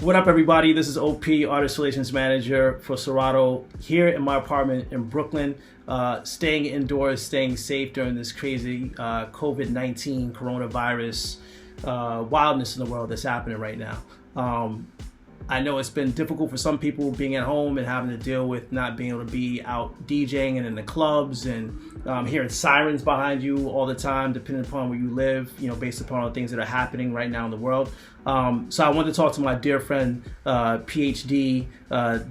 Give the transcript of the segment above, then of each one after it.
What up, everybody? This is OP, Artist Relations Manager for Serato, here in my apartment in Brooklyn, staying indoors, staying safe during this crazy COVID-19 coronavirus wildness in the world that's happening right now. I know it's been difficult for some people being at home and having to deal with not being able to be out DJing and in the clubs and hearing sirens behind you all the time, depending upon where you live, based upon all the things that are happening right now in the world. So I wanted to talk to my dear friend, PhD,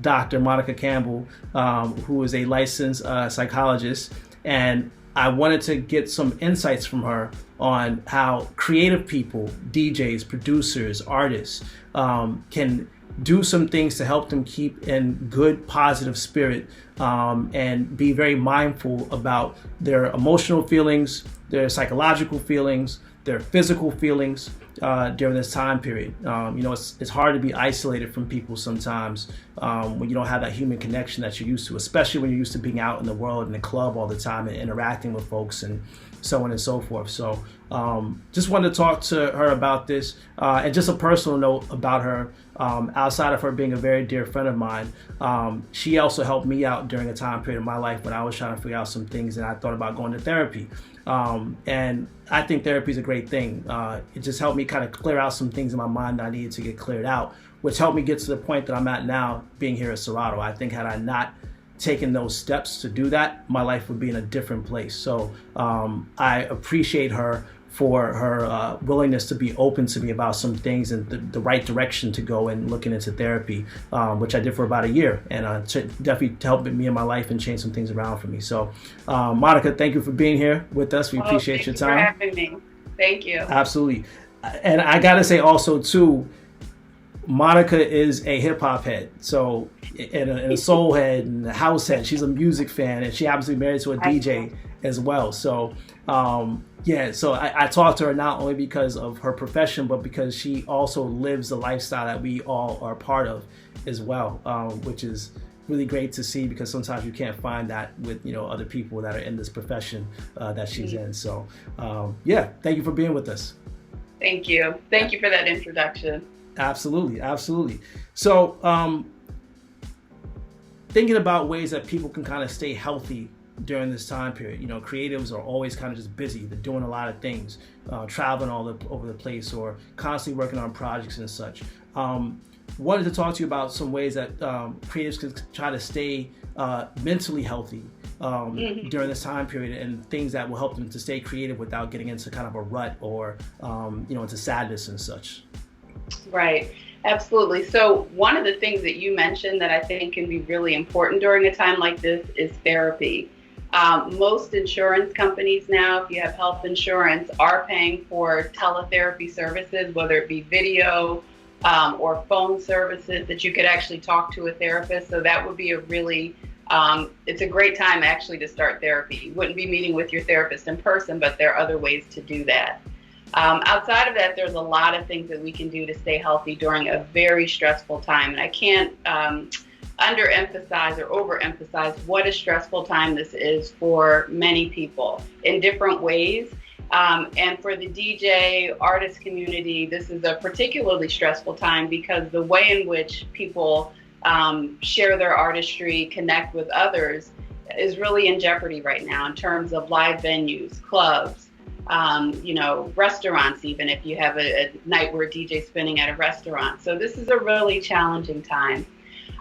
Dr. Monica Campbell, who is a licensed psychologist. And I wanted to get some insights from her on how creative people, DJs, producers, artists, can do some things to help them keep in good, positive spirit, and be very mindful about their emotional feelings, their psychological feelings, their physical feelings during this time period. It's hard to be isolated from people sometimes when you don't have that human connection that you're used to, especially when you're used to being out in the world, in the club all the time and interacting with folks and so on and so forth. So just wanted to talk to her about this, and just a personal note about her. Outside of her being a very dear friend of mine, she also helped me out during a time period of my life when I was trying to figure out some things and I thought about going to therapy. And I think therapy is a great thing. It just helped me kind of clear out some things in my mind that I needed to get cleared out, which helped me get to the point that I'm at now, being here at Serato. I think had I not taken those steps to do that, my life would be in a different place. So I appreciate her for her willingness to be open to me about some things and the right direction to go in looking into therapy, which I did for about a year, and definitely helped me in my life and change some things around for me. So Monica, thank you for being here with us. We appreciate your time. Thank you for having me. Thank you. Absolutely. And I gotta say also too, Monica is a hip hop head, so and a soul head and a house head. She's a music fan, and she happens to be married to a DJ as well. So so I talked to her not only because of her profession, but because she also lives the lifestyle that we all are part of as well, which is really great to see, because sometimes you can't find that with other people that are in this profession that she's in. So thank you for being with us. Thank you for that introduction. Absolutely. So thinking about ways that people can kind of stay healthy during this time period. Creatives are always kind of just busy. They're doing a lot of things, traveling over the place, or constantly working on projects and such. Wanted to talk to you about some ways that creatives can try to stay mentally healthy during this time period, and things that will help them to stay creative without getting into kind of a rut or into sadness and such. Right. Absolutely. So one of the things that you mentioned that I think can be really important during a time like this is therapy. Most insurance companies now, if you have health insurance, are paying for teletherapy services, whether it be video or phone services that you could actually talk to a therapist. So that would be a really, it's a great time actually to start therapy. You wouldn't be meeting with your therapist in person, but there are other ways to do that. Outside of that, there's a lot of things that we can do to stay healthy during a very stressful time. And I can't underemphasize or overemphasize what a stressful time this is for many people in different ways. And for the DJ artist community, this is a particularly stressful time because the way in which people share their artistry, connect with others, is really in jeopardy right now in terms of live venues, clubs, restaurants, even if you have a night where a DJ's spinning at a restaurant. So this is a really challenging time.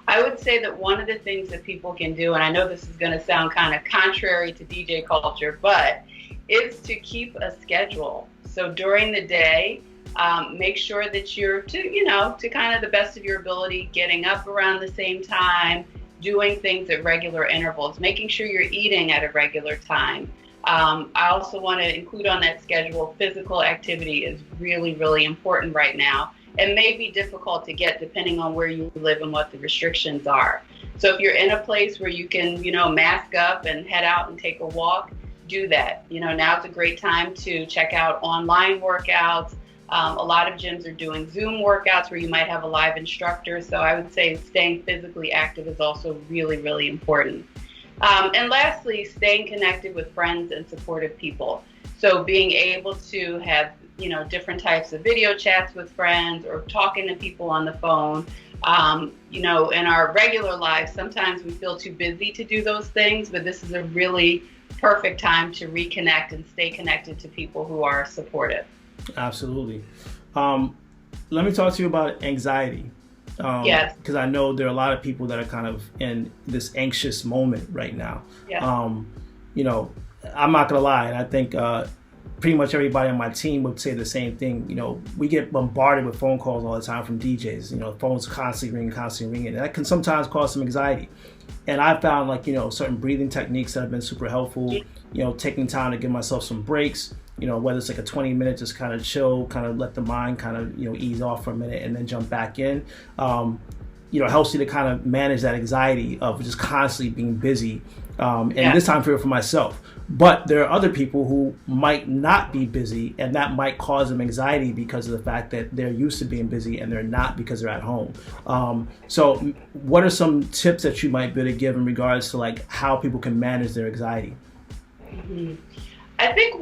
I would say that one of the things that people can do, and I know this is going to sound kind of contrary to DJ culture, but is to keep a schedule. So during the day, make sure that you're to kind of the best of your ability, getting up around the same time, doing things at regular intervals, making sure you're eating at a regular time. I also want to include on that schedule, physical activity is really, really important right now. It may be difficult to get depending on where you live and what the restrictions are. So if you're in a place where you can, mask up and head out and take a walk, do that. Now's a great time to check out online workouts. A lot of gyms are doing Zoom workouts where you might have a live instructor. So I would say staying physically active is also really, really important. And lastly, staying connected with friends and supportive people. So being able to have, different types of video chats with friends or talking to people on the phone. In our regular lives, sometimes we feel too busy to do those things, but this is a really perfect time to reconnect and stay connected to people who are supportive. Absolutely. Let me talk to you about anxiety. Yes. Because I know there are a lot of people that are kind of in this anxious moment right now. Yes. I'm not going to lie. And I think pretty much everybody on my team would say the same thing. We get bombarded with phone calls all the time from DJs. Phones constantly ringing. And that can sometimes cause some anxiety. And I found certain breathing techniques that have been super helpful, taking time to give myself some breaks, whether it's like a 20-minute, just kind of chill, kind of let the mind kind of, ease off for a minute and then jump back in. Helps you to kind of manage that anxiety of just constantly being busy. And this time for myself. But there are other people who might not be busy, and that might cause them anxiety because of the fact that they're used to being busy and they're not because they're at home. So what are some tips that you might be able to give in regards to how people can manage their anxiety? Mm-hmm. I think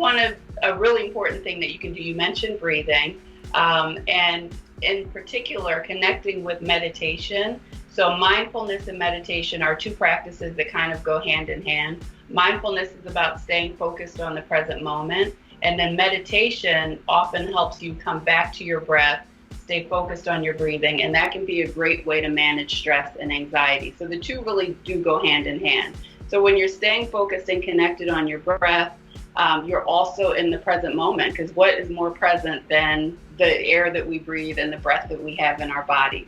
a really important thing that you can do, you mentioned breathing, and in particular, connecting with meditation. So mindfulness and meditation are two practices that kind of go hand in hand. Mindfulness is about staying focused on the present moment, and then meditation often helps you come back to your breath, stay focused on your breathing, and that can be a great way to manage stress and anxiety. So the two really do go hand in hand. So when you're staying focused and connected on your breath, you're also in the present moment, because what is more present than the air that we breathe and the breath that we have in our bodies?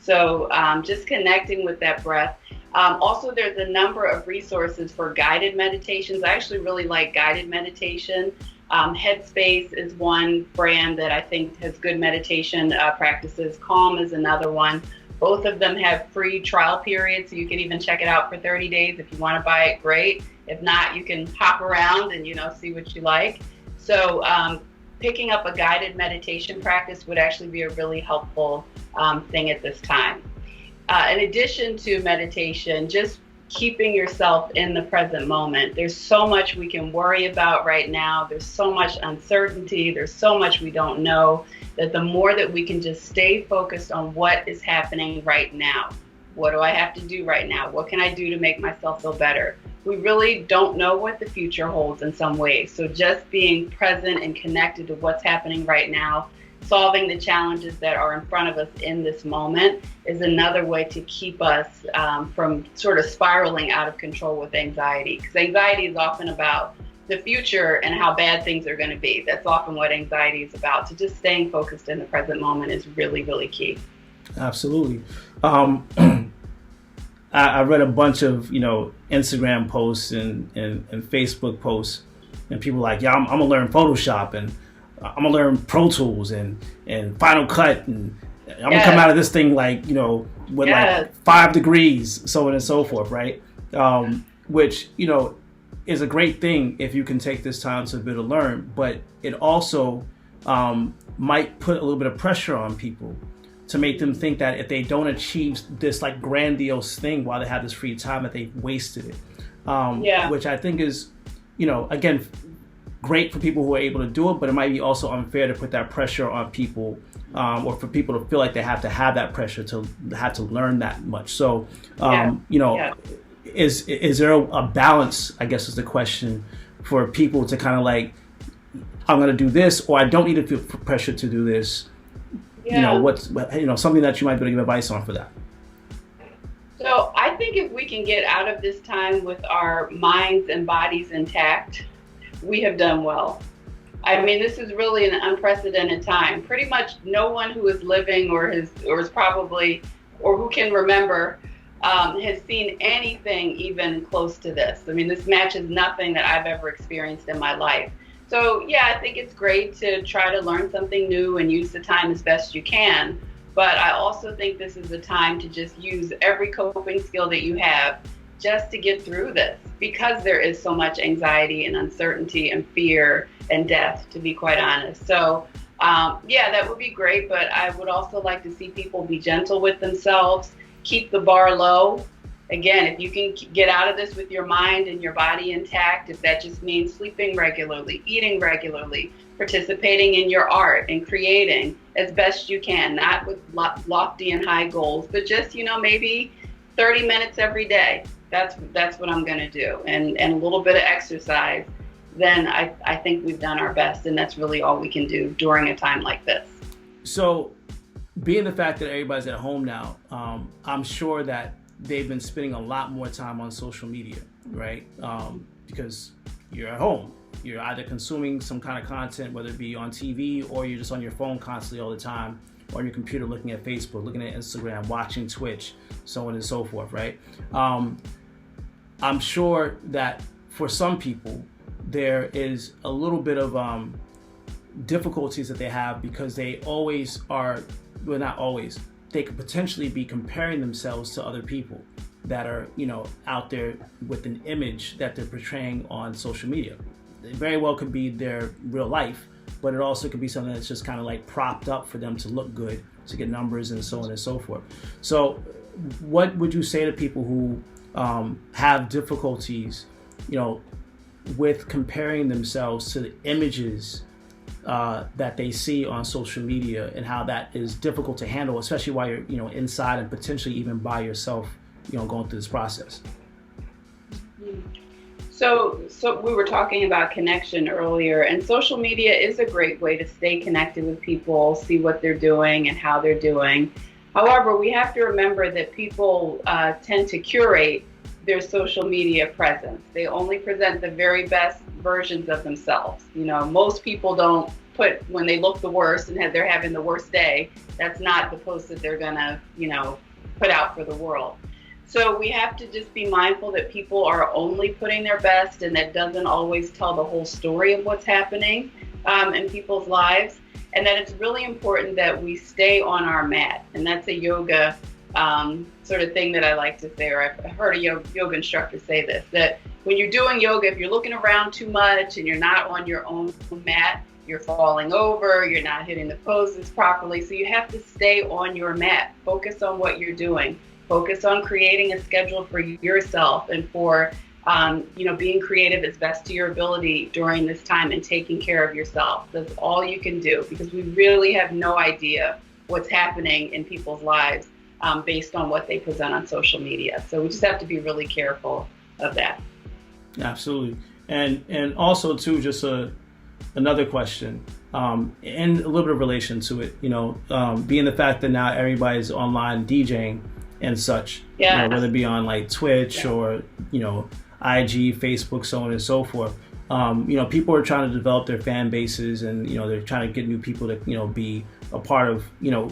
So just connecting with that breath. Also, there's a number of resources for guided meditations. I actually really like guided meditation. Headspace is one brand that I think has good meditation practices. Calm is another one. Both of them have free trial periods, so you can even check it out for 30 days. If you want to buy it, great. If not, you can hop around and see what you like. So picking up a guided meditation practice would actually be a really helpful thing at this time. In addition to meditation, just keeping yourself in the present moment. There's so much we can worry about right now. There's so much uncertainty. There's so much we don't know, that the more that we can just stay focused on what is happening right now. What do I have to do right now? What can I do to make myself feel better? We really don't know what the future holds in some ways. So just being present and connected to what's happening right now, solving the challenges that are in front of us in this moment, is another way to keep us from sort of spiraling out of control with anxiety. Because anxiety is often about the future and how bad things are going to be. That's often what anxiety is about. So just staying focused in the present moment is really, really key. Absolutely. I read a bunch of, Instagram posts and Facebook posts, and people like, I'm going to learn Photoshop, and I'm going to learn Pro Tools and Final Cut, and I'm going to come out of this thing with like 5 degrees, so on and so forth, right? Which, is a great thing if you can take this time to be able to learn, but it also might put a little bit of pressure on people to make them think that if they don't achieve this grandiose thing while they have this free time, that they've wasted it. Which I think is, again, great for people who are able to do it, but it might be also unfair to put that pressure on people, or for people to feel like they have to have that pressure to have to learn that much. So, is there a balance, I guess is the question, for people to kind of I'm going to do this, or I don't need to feel pressure to do this. What's something that you might be able to give advice on for that? So I think if we can get out of this time with our minds and bodies intact, we have done well. I mean, this is really an unprecedented time. Pretty much no one who is living or is probably, or who can remember, has seen anything even close to this. I mean, this matches nothing that I've ever experienced in my life. So I think it's great to try to learn something new and use the time as best you can. But I also think this is a time to just use every coping skill that you have just to get through this, because there is so much anxiety and uncertainty and fear and death, to be quite honest. So that would be great. But I would also like to see people be gentle with themselves, keep the bar low. Again, if you can get out of this with your mind and your body intact, if that just means sleeping regularly, eating regularly, participating in your art and creating as best you can, not with lofty and high goals, but just, maybe 30 minutes every day. That's what I'm going to do. And a little bit of exercise, then I think we've done our best. And that's really all we can do during a time like this. So being the fact that everybody's at home now, I'm sure that they've been spending a lot more time on social media, right? Because you're at home. You're either consuming some kind of content, whether it be on TV or you're just on your phone constantly all the time, or on your computer looking at Facebook, looking at Instagram, watching Twitch, so on and so forth, right? I'm sure that for some people, there is a little bit of difficulties that they have because they always are, well, not always, they could potentially be comparing themselves to other people that are, out there with an image that they're portraying on social media. It very well could be their real life, but it also could be something that's just kind of like propped up for them to look good, to get numbers and so on and so forth. So what would you say to people who have difficulties, with comparing themselves to the images that they see on social media, and how that is difficult to handle, especially while you're, inside and potentially even by yourself, going through this process? So we were talking about connection earlier, and social media is a great way to stay connected with people, see what they're doing and how they're doing. However, we have to remember that people tend to curate their social media presence. They only present the very best versions of themselves. Most people don't put, when they look the worst and they're having the worst day, that's not the post that they're gonna, put out for the world. So we have to just be mindful that people are only putting their best, and that doesn't always tell the whole story of what's happening in people's lives. And that it's really important that we stay on our mat. And that's a yoga sort of thing that I like to say, or I've heard a yoga instructor say this, that when you're doing yoga, if you're looking around too much and you're not on your own mat, you're falling over, you're not hitting the poses properly. So you have to stay on your mat, focus on what you're doing. Focus on creating a schedule for yourself and for, being creative as best to your ability during this time and taking care of yourself. That's all you can do, because we really have no idea what's happening in people's lives based on what they present on social media. So we just have to be really careful of that. Absolutely. And also too, just another question, and a little bit of relation to it, being the fact that now everybody's online DJing and such, whether it be on like Twitch or, IG, Facebook, so on and so forth. People are trying to develop their fan bases, and, they're trying to get new people to, be a part of,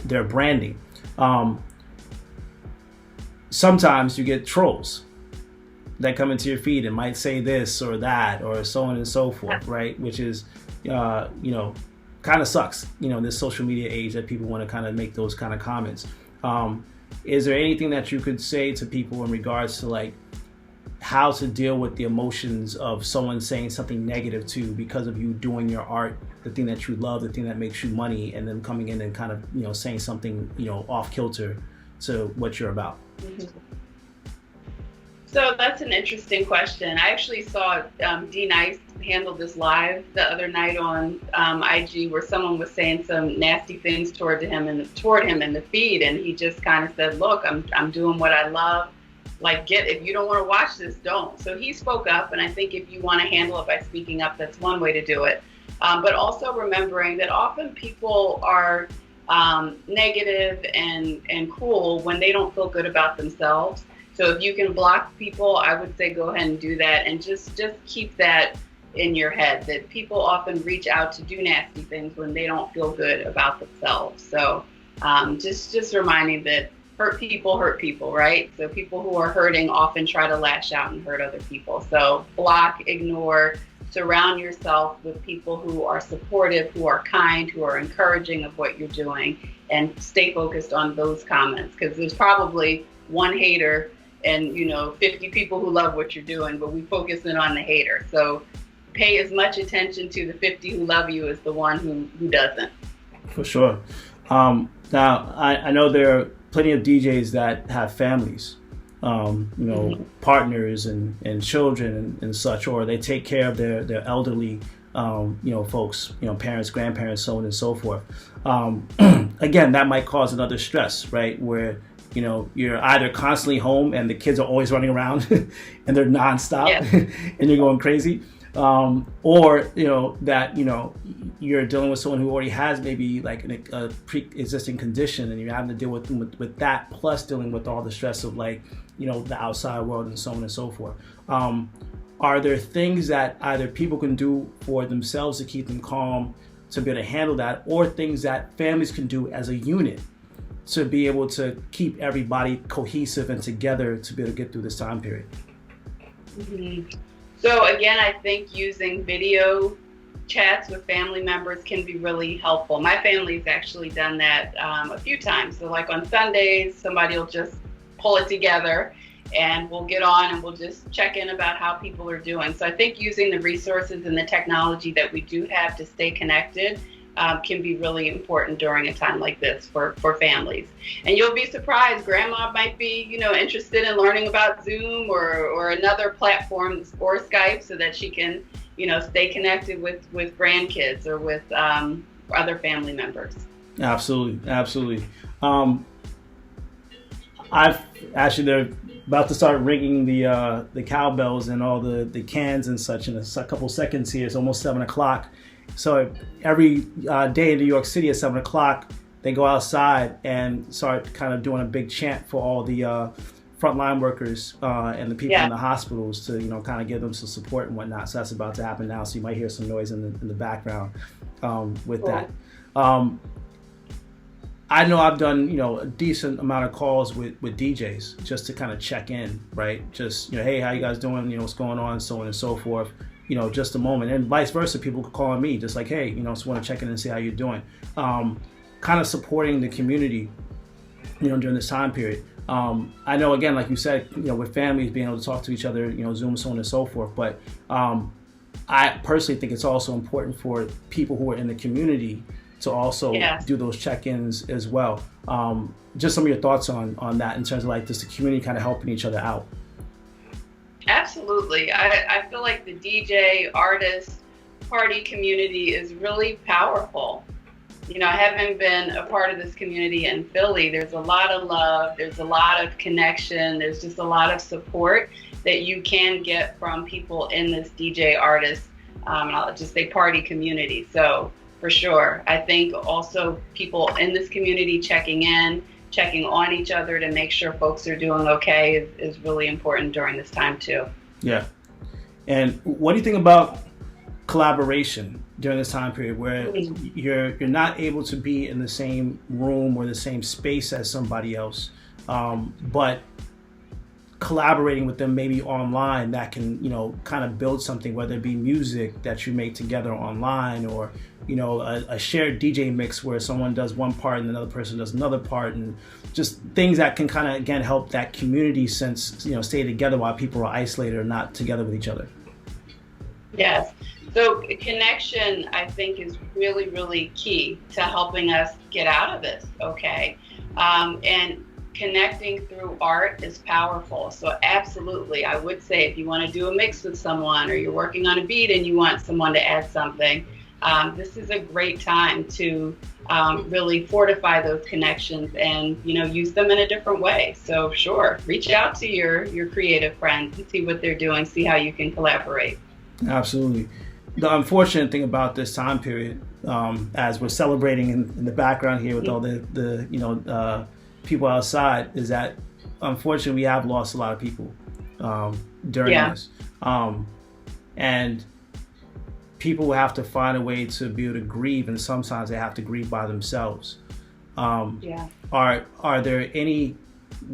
their branding. Sometimes you get trolls that come into your feed and might say this or that or so on and so forth, right? Which is, kind of sucks, this social media age, that people want to kind of make those kind of comments. Is there anything that you could say to people in regards to like how to deal with the emotions of someone saying something negative to you because of you doing your art, the thing that you love, the thing that makes you money, and then coming in and kind of, saying something, off kilter to what you're about? Mm-hmm. So that's an interesting question. I actually saw D Nice handle this live the other night on IG, where someone was saying some nasty things toward him in the feed, and he just kind of said, "Look, I'm doing what I love. Like, if you don't want to watch this, don't." So he spoke up, and I think if you want to handle it by speaking up, that's one way to do it. But also remembering that often people are negative and cruel when they don't feel good about themselves. So if you can block people, I would say go ahead and do that, and just keep that in your head, that people often reach out to do nasty things when they don't feel good about themselves. So just reminding that hurt people, right? So people who are hurting often try to lash out and hurt other people. So block, ignore, surround yourself with people who are supportive, who are kind, who are encouraging of what you're doing, and stay focused on those comments, because there's probably one hater and 50 people who love what you're doing, but we focus in on the hater. So pay as much attention to the 50 who love you as the one who doesn't. For sure. Now I know there are plenty of DJs that have families, partners and children and such, or they take care of their elderly folks, parents, grandparents, so on and so forth. Again, that might cause another stress, right? Where, you're either constantly home and the kids are always running around and they're nonstop and you're going crazy. Or, that, you're dealing with someone who already has maybe like a pre-existing condition and you're having to deal with them with that, plus dealing with all the stress of like, the outside world and so on and so forth. Are there things that either people can do for themselves to keep them calm, to be able to handle that, or things that families can do as a unit to be able to keep everybody cohesive and together to be able to get through this time period? Mm-hmm. So again, I think using video chats with family members can be really helpful. My family's actually done that a few times. So like on Sundays, somebody will just pull it together and we'll get on and we'll just check in about how people are doing. So I think using the resources and the technology that we do have to stay connected can be really important during a time like this for families. And you'll be surprised, grandma might be, interested in learning about Zoom or another platform or Skype so that she can, stay connected with grandkids or with other family members. Absolutely. They're about to start ringing the cowbells and all the cans and such in a couple seconds here. It's almost 7:00. So every day in New York City at 7:00, they go outside and start kind of doing a big chant for all the frontline workers and the people in the hospitals to, kind of give them some support and whatnot. So that's about to happen now. So you might hear some noise in the background with that. I know I've done, a decent amount of calls with DJs just to kind of check in, right? Just, hey, how you guys doing? What's going on? So on and so forth. Just a moment. And vice versa, people could call on me just like, hey, just want to check in and see how you're doing. Kind of supporting the community, during this time period. I know, again, like you said, with families being able to talk to each other, Zoom, so on and so forth. But I personally think it's also important for people who are in the community to also do those check-ins as well. Just some of your thoughts on that in terms of like just the community kind of helping each other out. Absolutely. I feel like the DJ, artist, party community is really powerful. Having been a part of this community in Philly, there's a lot of love, there's a lot of connection, there's just a lot of support that you can get from people in this DJ, artist, and I'll just say party community. So for sure, I think also people in this community checking on each other to make sure folks are doing okay is really important during this time too. Yeah. And what do you think about collaboration during this time period where you're not able to be in the same room or the same space as somebody else, but collaborating with them maybe online that can, kind of build something, whether it be music that you make together online or, a shared DJ mix where someone does one part and another person does another part, and just things that can kind of, again, help that community sense, stay together while people are isolated or not together with each other. Yes. So connection, I think, is really, really key to helping us get out of this, okay? And connecting through art is powerful. So absolutely, I would say if you want to do a mix with someone or you're working on a beat and you want someone to add something, this is a great time to really fortify those connections and, use them in a different way. So sure, reach out to your creative friends and see what they're doing, see how you can collaborate. Absolutely. The unfortunate thing about this time period, as we're celebrating in the background here with all the people outside, is that unfortunately we have lost a lot of people during this, and people have to find a way to be able to grieve, and sometimes they have to grieve by themselves. Are there any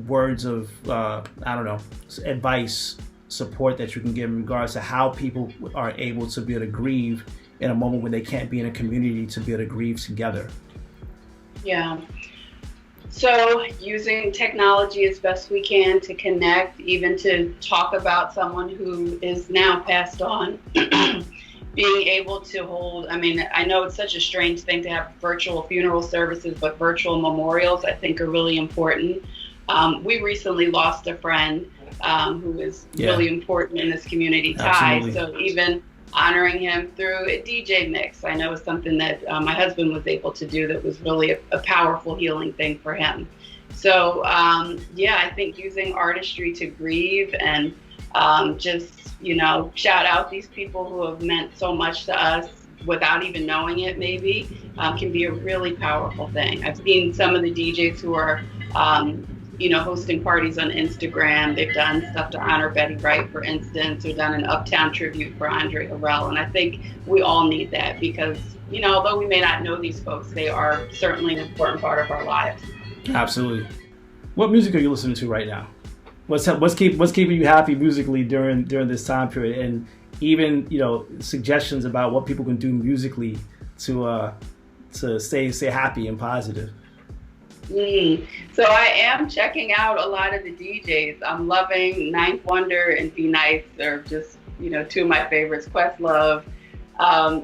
words of advice, support that you can give in regards to how people are able to be able to grieve in a moment when they can't be in a community to be able to grieve together? Yeah. So using technology as best we can to connect, even to talk about someone who is now passed on, being able to hold, I know it's such a strange thing to have virtual funeral services, but virtual memorials I think are really important. We recently lost a friend who is really important in this community tie. So even honoring him through a DJ mix. I know it's something that my husband was able to do that was really a powerful healing thing for him. So yeah, I think using artistry to grieve and just, shout out these people who have meant so much to us without even knowing it, maybe, can be a really powerful thing. I've seen some of the DJs who are, hosting parties on Instagram. They've done stuff to honor Betty Wright, for instance, or done an Uptown tribute for Andre Harrell. And I think we all need that because, although we may not know these folks, they are certainly an important part of our lives. Absolutely. What music are you listening to right now? What's keeping you happy musically during this time period, and even suggestions about what people can do musically to stay happy and positive? So I am checking out a lot of the DJs. I'm loving Ninth Wonder and Be Nice. They're just two of my favorites. Questlove.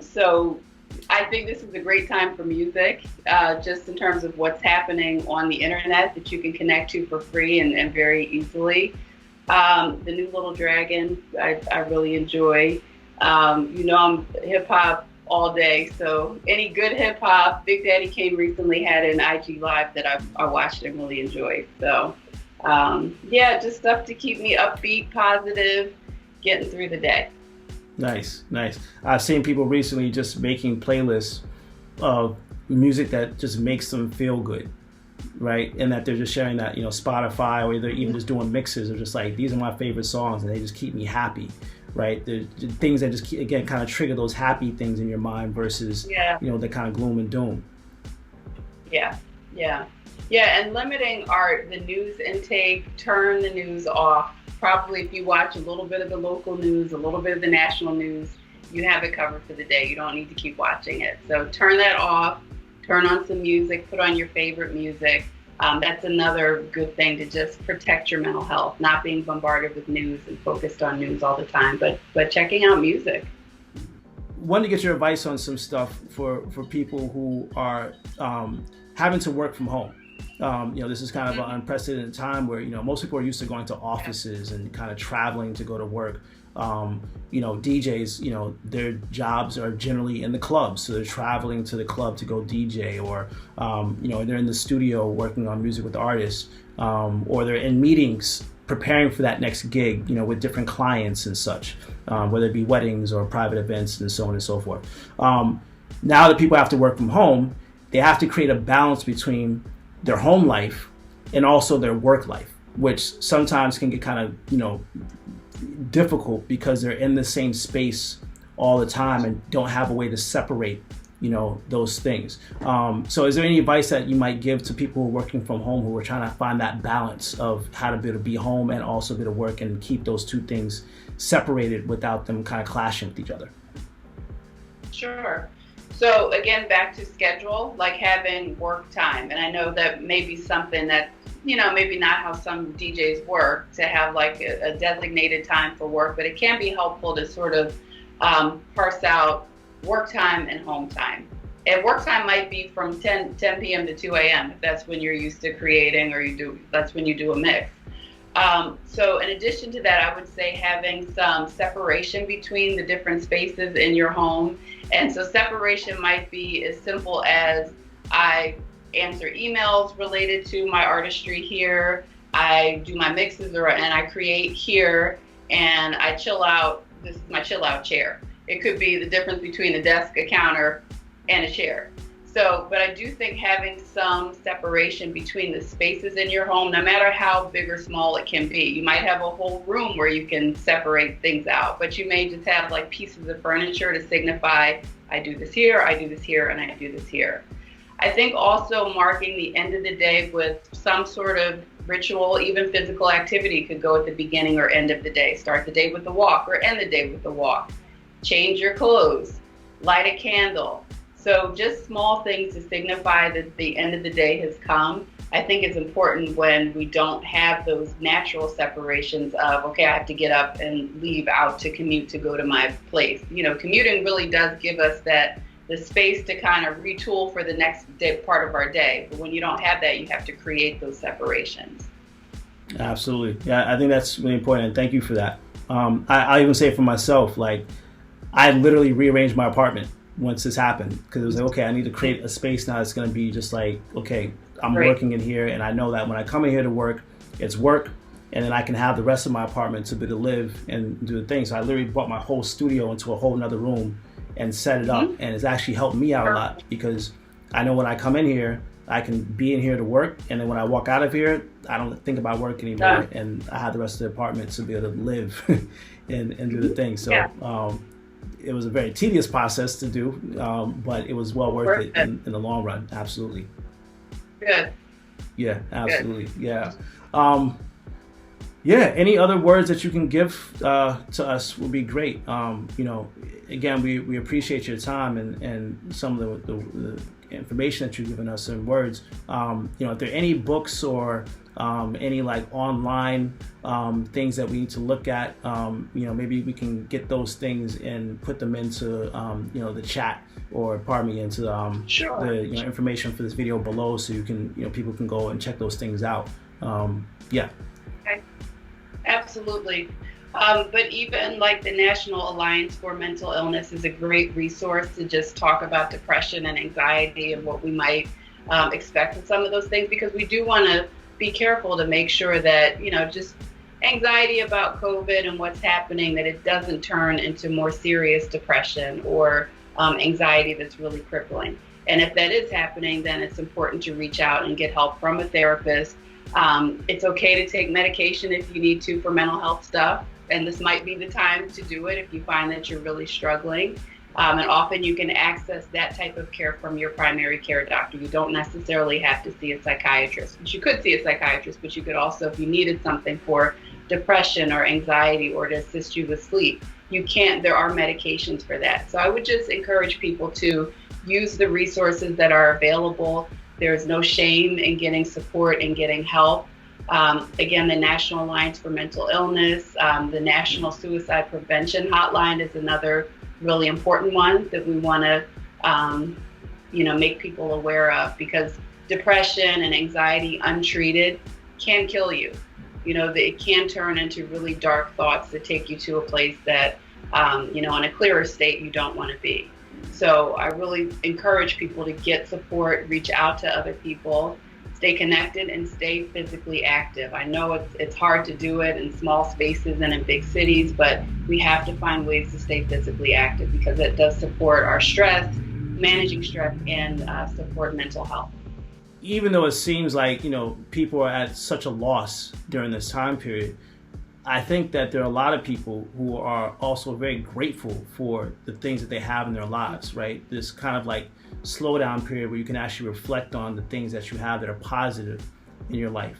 So I think this is a great time for music, just in terms of what's happening on the internet that you can connect to for free and very easily. The new Little Dragon, I really enjoy. I'm hip hop all day, so any good hip hop. Big Daddy Kane recently had an IG live that I watched and really enjoyed. So just stuff to keep me upbeat, positive, getting through the day. Nice. I've seen people recently just making playlists of music that just makes them feel good, right? And that they're just sharing that, Spotify, or they're even just doing mixes of just like, these are my favorite songs and they just keep me happy, right? They're things that just, again, kind of trigger those happy things in your mind versus, the kind of gloom and doom. Yeah, and limiting the news intake, turn the news off. Probably if you watch a little bit of the local news, a little bit of the national news, you have it covered for the day. You don't need to keep watching it. So turn that off, turn on some music, put on your favorite music. That's another good thing to just protect your mental health, not being bombarded with news and focused on news all the time, but checking out music. Wanted to get your advice on some stuff for people who are having to work from home. This is kind of an unprecedented time where, most people are used to going to offices and kind of traveling to go to work. DJs, their jobs are generally in the clubs, so they're traveling to the club to go DJ, or, they're in the studio working on music with artists, or they're in meetings preparing for that next gig, with different clients and such, whether it be weddings or private events and so on and so forth. Now that people have to work from home, they have to create a balance between their home life and also their work life, which sometimes can get kind of, difficult because they're in the same space all the time and don't have a way to separate, those things. So is there any advice that you might give to people who are working from home who are trying to find that balance of how to be able to be home and also be able to work and keep those two things separated without them kind of clashing with each other? Sure. So again, back to schedule, like having work time. And I know that may be something that, maybe not how some DJs work, to have like a designated time for work, but it can be helpful to sort of parse out work time and home time. And work time might be from 10 p.m. to 2 a.m. if that's when you're used to creating, or that's when you do a mix. So in addition to that, I would say having some separation between the different spaces in your home. And so separation might be as simple as I answer emails related to my artistry here, I do my mixes and I create here, and I chill out. This is my chill out chair. It could be the difference between a desk, a counter, and a chair. So, but I do think having some separation between the spaces in your home, no matter how big or small it can be. You might have a whole room where you can separate things out, but you may just have like pieces of furniture to signify, I do this here, I do this here, and I do this here. I think also marking the end of the day with some sort of ritual, even physical activity could go at the beginning or end of the day. Start the day with a walk or end the day with a walk. Change your clothes, light a candle. So just small things to signify that the end of the day has come. I think it's important when we don't have those natural separations of, okay, I have to get up and leave out to commute to go to my place. Commuting really does give us the space to kind of retool for the next day, part of our day. But when you don't have that, you have to create those separations. Absolutely. Yeah, I think that's really important. And thank you for that. I even say for myself, like, I literally rearranged my apartment once this happened, because it was like, okay, I need to create a space now that's going to be just like, okay, I'm working in here, and I know that when I come in here to work, it's work, and then I can have the rest of my apartment to be to live and do the things. So I literally brought my whole studio into a whole nother room and set it up, and it's actually helped me out a lot, because I know when I come in here, I can be in here to work, and then when I walk out of here, I don't think about work anymore, and I have the rest of the apartment to be able to live and do the things. So it was a very tedious process to do, but it was well worth it in the long run. Absolutely. Good. Yeah, absolutely. Good. Yeah. Any other words that you can give to us would be great. Again, we appreciate your time and some of the information that you've given us in words. If there are any books or any like online things that we need to look at, maybe we can get those things and put them into the chat, or into the information for this video below, so you can people can go and check those things out. Okay. Absolutely. But even like the National Alliance for Mental Illness is a great resource to just talk about depression and anxiety and what we might expect with some of those things, because we do want to be careful to make sure that, just anxiety about COVID and what's happening, that it doesn't turn into more serious depression or anxiety that's really crippling. And if that is happening, then it's important to reach out and get help from a therapist. It's okay to take medication if you need to for mental health stuff, and this might be the time to do it if you find that you're really struggling. And often you can access that type of care from your primary care doctor. You don't necessarily have to see a psychiatrist. You could see a psychiatrist, but you could also, if you needed something for depression or anxiety or to assist you with sleep, there are medications for that. So I would just encourage people to use the resources that are available. There's no shame in getting support and getting help. Again, the National Alliance for Mental Illness, the National Suicide Prevention Hotline is another really important one that we want to, make people aware of, because depression and anxiety untreated can kill you. It can turn into really dark thoughts that take you to a place that, in a clearer state you don't want to be. So I really encourage people to get support, reach out to other people, stay connected, and stay physically active. I know it's hard to do it in small spaces and in big cities, but we have to find ways to stay physically active, because it does support our stress, managing stress, and support mental health. Even though it seems like, people are at such a loss during this time period, I think that there are a lot of people who are also very grateful for the things that they have in their lives, right? This kind of like slowdown period where you can actually reflect on the things that you have that are positive in your life.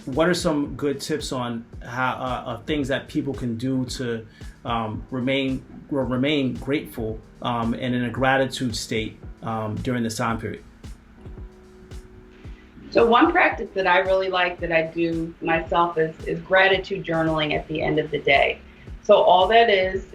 What are some good tips on how things that people can do to remain grateful and in a gratitude state during this time period? So one practice that I really like that I do myself is gratitude journaling at the end of the day. So all that is,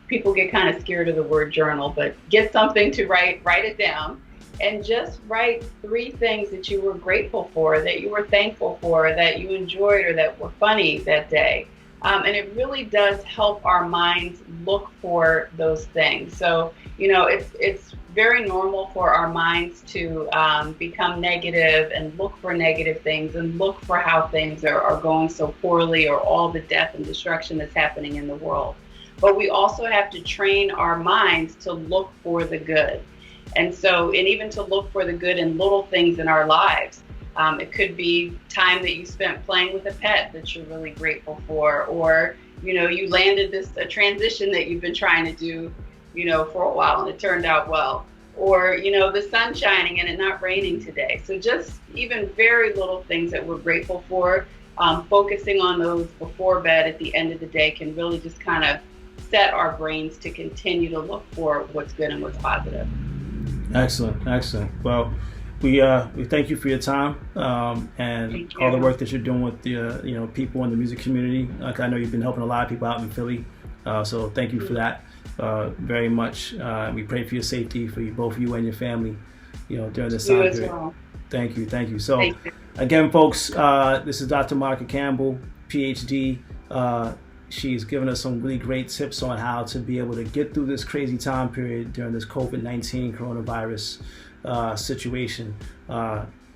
people get kind of scared of the word journal, but get something to write it down, and just write 3 things that you were grateful for, that you were thankful for, that you enjoyed, or that were funny that day. And it really does help our minds look for those things. So, it's very normal for our minds to become negative and look for negative things and look for how things are going so poorly, or all the death and destruction that's happening in the world. But we also have to train our minds to look for the good. And even to look for the good in little things in our lives. It could be time that you spent playing with a pet that you're really grateful for, or, you landed a transition that you've been trying to do, for a while and it turned out well, or, the sun shining and it not raining today. So just even very little things that we're grateful for, focusing on those before bed at the end of the day can really just kind of set our brains to continue to look for what's good and what's positive. Excellent. Well, we thank you for your time and all the work that you're doing with the people in the music community. Like, I know you've been helping a lot of people out in Philly, so thank you for that very much. We pray for your safety, for both you and your family, during this time period. Well. Thank you. So, again, folks, this is Dr. Monica Campbell, PhD, She's given us some really great tips on how to be able to get through this crazy time period during this COVID-19 coronavirus situation.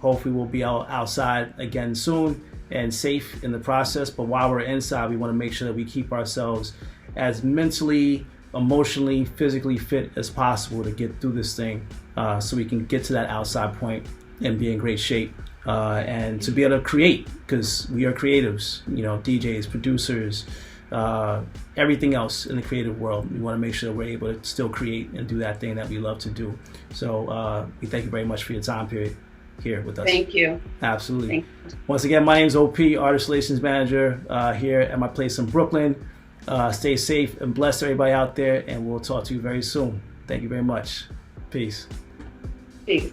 Hopefully we'll be outside again soon and safe in the process. But while we're inside, we want to make sure that we keep ourselves as mentally, emotionally, physically fit as possible to get through this thing, so we can get to that outside point and be in great shape, and to be able to create, because we are creatives, you know, DJs, producers, everything else in the creative world. We want to make sure that we're able to still create and do that thing that we love to do. So we thank you very much for your time period here with us. Thank you. Absolutely. Thank you. Once again, my name is OP, Artist Relations Manager, here at my place in Brooklyn. Stay safe and bless everybody out there, and we'll talk to you very soon. Thank you very much. Peace. Peace.